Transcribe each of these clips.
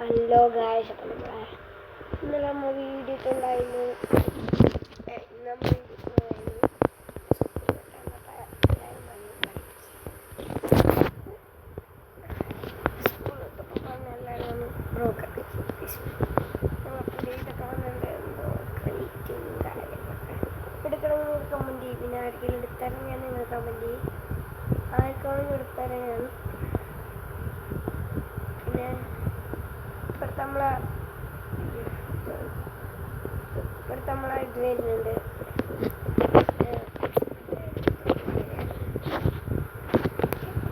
Hello guys, അപ്പം ഇന്നലെ നമ്മൾ വീഡിയോ ഇട്ടുണ്ടായിരുന്നു. നമ്മൾ എടുക്കണമെങ്കിൽ കമൻറ്റ് ചെയ്യും. പിന്നെ ആർക്കെങ്കിലും എടുത്തരാൻ ഞാൻ നിങ്ങൾ കമൻറ്റ് ചെയ്യും. ആർക്കാണെങ്കിൽ എടുത്തരാൻ ഞാൻ. പിന്നെ ഇപ്പോഴത്തെ നമ്മളെ ഇത് വരുന്നുണ്ട്.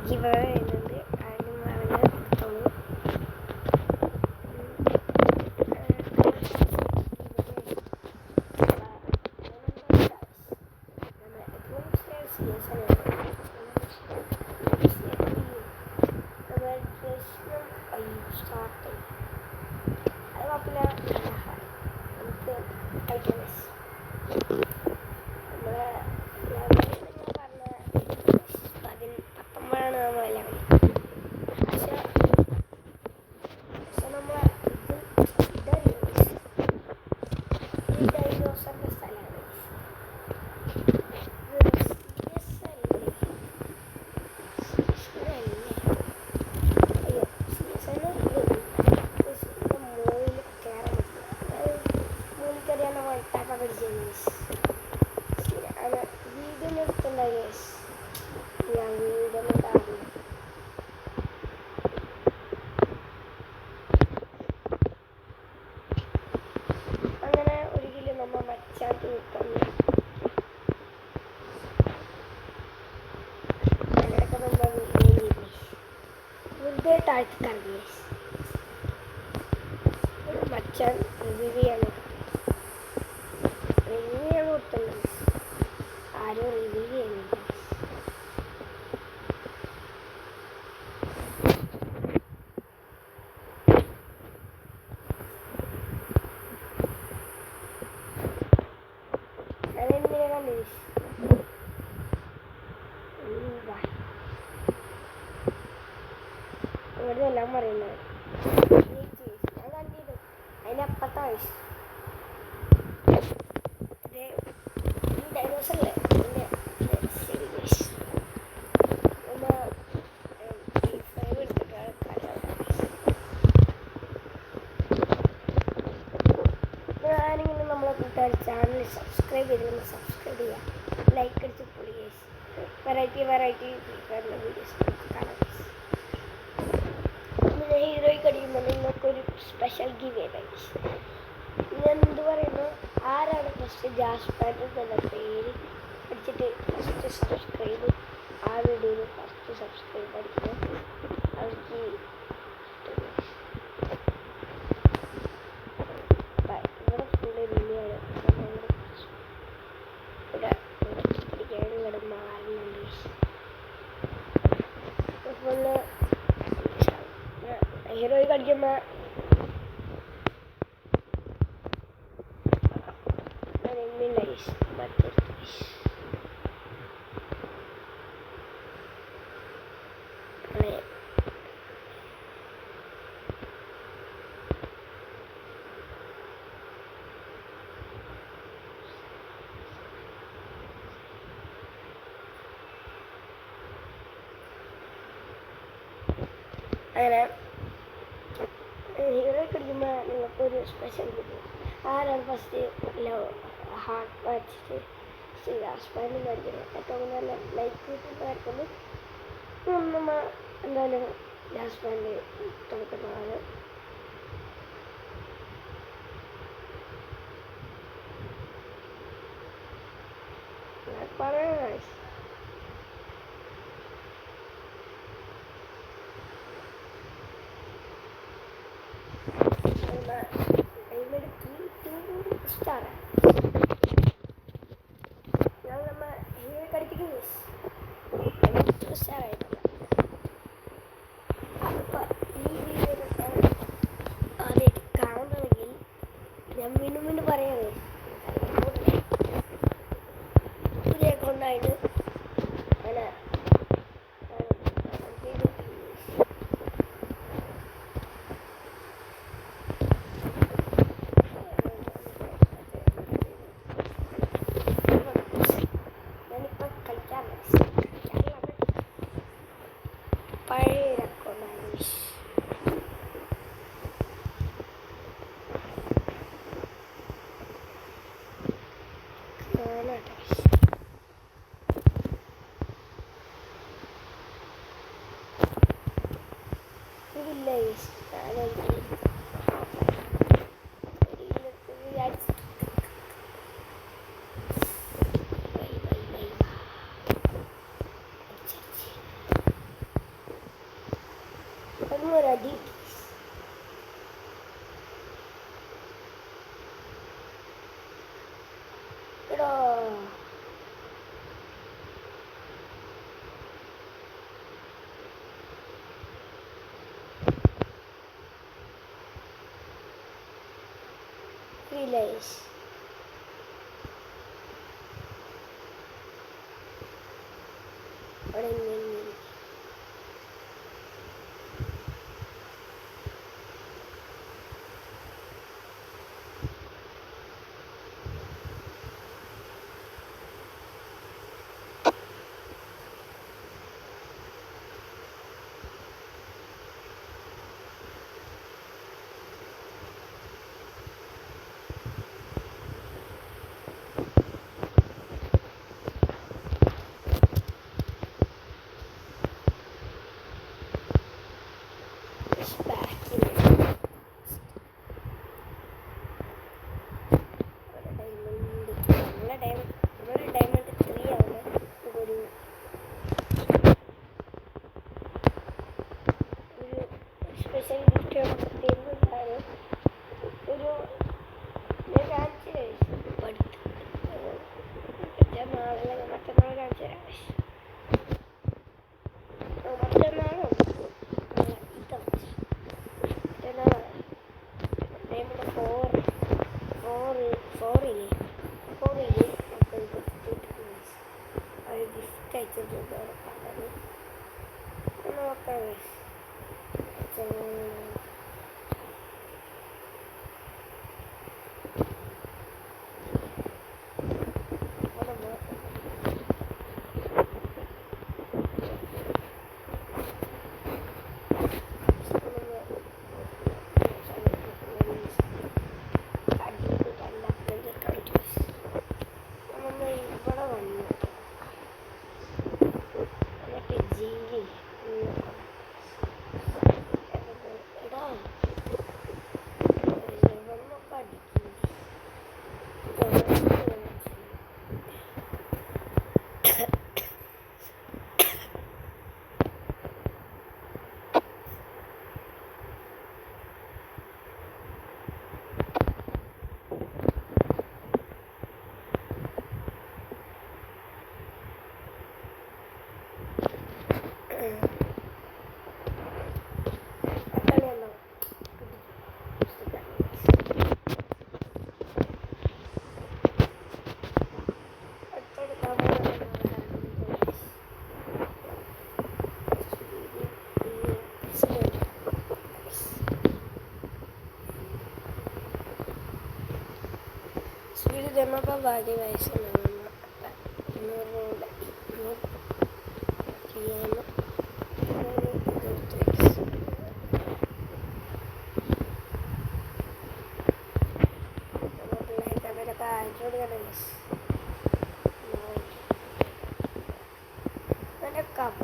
ഗിവ് അവേ വരുന്നുണ്ട്. ആരും പറഞ്ഞ് എടുത്തോളൂ. അങ്ങനെ ഒരു കിലോ നമ്മൾ വച്ചാട്ട് വെക്കുന്നു. അങ്ങനെയൊക്കെ നമ്മൾ വെറുതെ താഴ്ത്തി കറങ്ങി മച്ചാൻ റിവ്യൂ ചെയ്യാൻ കൊടുത്തുണ്ട്. ആരും റിവ്യൂ ചെയ്യുന്നില്ല. എല്ലാം പറയുന്നത് ഞാൻ കണ്ടിരുന്നു. അതിനപ്പുറത്തെ വയസ്സ് ഡൈനോസറല്ലേ ആരെങ്കിലും നമ്മളെ കൂട്ടുകാർ ചാനൽ സബ്സ്ക്രൈബ് ചെയ്തിരുന്നു. സബ്സ്ക്രൈബ് ചെയ്യുക, ലൈക്ക് അടിച്ച് പൊളിയേഴ്സ്. വെറൈറ്റി വീഡിയോസ് കാണാം. പിന്നെ ഹീറോയ്ക്ക് അടിക്കുമ്പോൾ നിങ്ങൾക്കൊരു സ്പെഷ്യൽ ഗിവ് ചെയ്തേക്ക്. എന്ത് പറയുന്നു, ആരാണ് ഫസ്റ്റ് ജാസ്പാൻഡ് എന്ന പേര് അടിച്ചിട്ട് ഫസ്റ്റ് സബ്സ്ക്രൈബ്, ആ വീഡിയോയിൽ ഫസ്റ്റ് സബ്സ്ക്രൈബ് അടിക്കുന്നത് അവർക്ക് ഇവിടെ ഫുള്ള് റില്യാണ്. ഇവിടെ പിടിക്കാൻ ഇങ്ങോട്ട് മാറുന്നുണ്ട്. ഫുള്ള് ഹീറോയ്ക്ക് അടിക്കുമ്പോൾ അങ്ങനെ ഹീറോയ്ക്ക് അടിക്കുമ്പോൾ നിങ്ങൾക്കൊരു സ്പെഷ്യൽ കിട്ടും. ആരാണ് ഫസ്റ്റ് ഹാർട്ട് വാച്ചിട്ട് ജാസ്പാൻഡ് അടിക്കുന്നത് ഏറ്റവും നല്ല ലൈക്ക് കിട്ടുന്നവർക്കൊന്ന് നമ്മൾ എന്തായാലും ജാസ്പാൻഡ് തുറക്കുന്നതാണ്. പറയാം സ്റ്റാർ നമ്മൾ ഹീറോ കടിപ്പിക്കുന്നു. സ്റ്റാറായിട്ടില്ല. അപ്പം ഈ വീഡിയോ ആദ്യമായിട്ട് കാണുന്നുണ്ടെങ്കിൽ ഞാൻ വീണ്ടും പറയാതെ പുതിയ അക്കൗണ്ടായിട്ട് അങ്ങനെ പഴയ അക്കൗണ്ടാണ് ഗൈസ്. കാണട്ടെ ഗൈസ്. ഇതില്ല ഗൈസ്. ഒരടി എടോ റിലൈസ് അവിടെ സ്പെഷ്യൽ ഗിഫ്റ്റ് തരുന്നതാണ്. ഒരു മറ്റന്നാളെ മറ്റന്നാൾ കാണിച്ചു തരാം. മറ്റന്നാളോ നമ്മുടെ ഫോറില് ഒരു ഗിഫ്റ്റ് അയച്ചിട്ടുണ്ട്. നോക്കാം. Demapa bagi guys nama Nurul Riana cup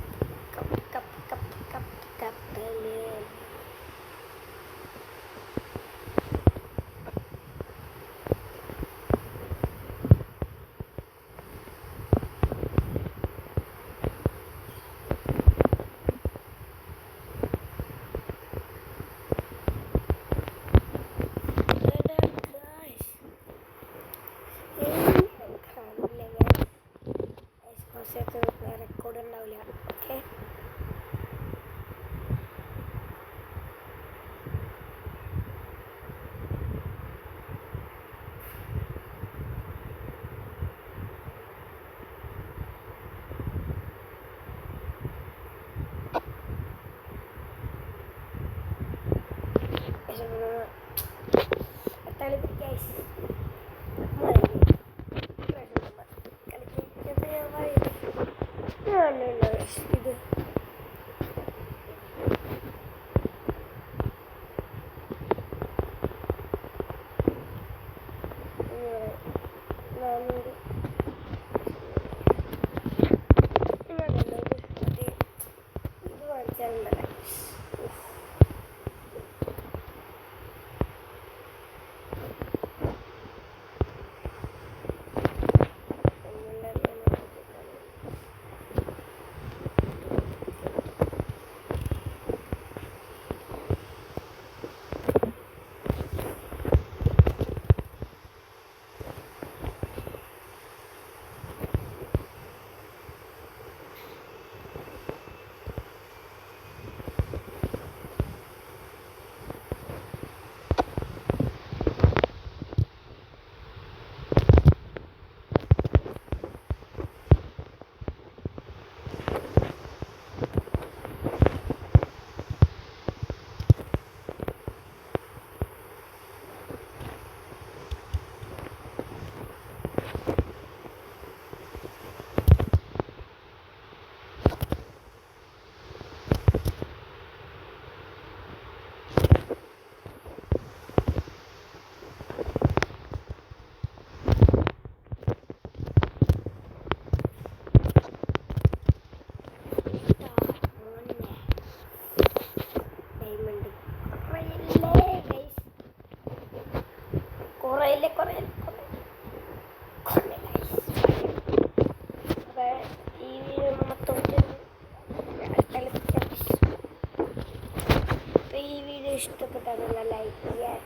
ഇഷ്ടപ്പെട്ടാൽ നിങ്ങൾ ലൈക്ക് ചെയ്യുക,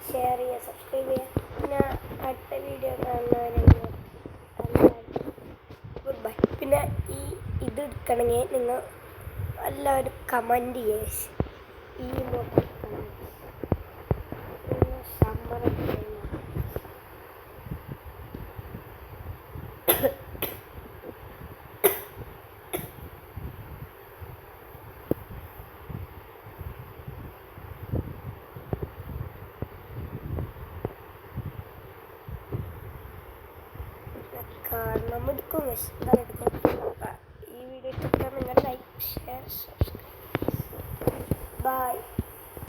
ഷെയർ ചെയ്യുക, സബ്സ്ക്രൈബ് ചെയ്യുക. പിന്നെ അടുത്ത വീഡിയോ കാണുന്നവരെങ്കിലും ഗുഡ് ബൈ. പിന്നെ ഇത് എടുക്കണമെങ്കിൽ നിങ്ങൾ എല്ലാവരും കമൻറ്റ് ചെയ്യുക. ഈ സമ്മർ കാരണം എടുക്കും എടുക്കും. ഈ വീഡിയോ ഇഷ്ടപ്പെട്ടാൽ നിങ്ങൾ ലൈക്ക്, ഷെയർ, സബ്സ്ക്രൈബ്. ബൈ.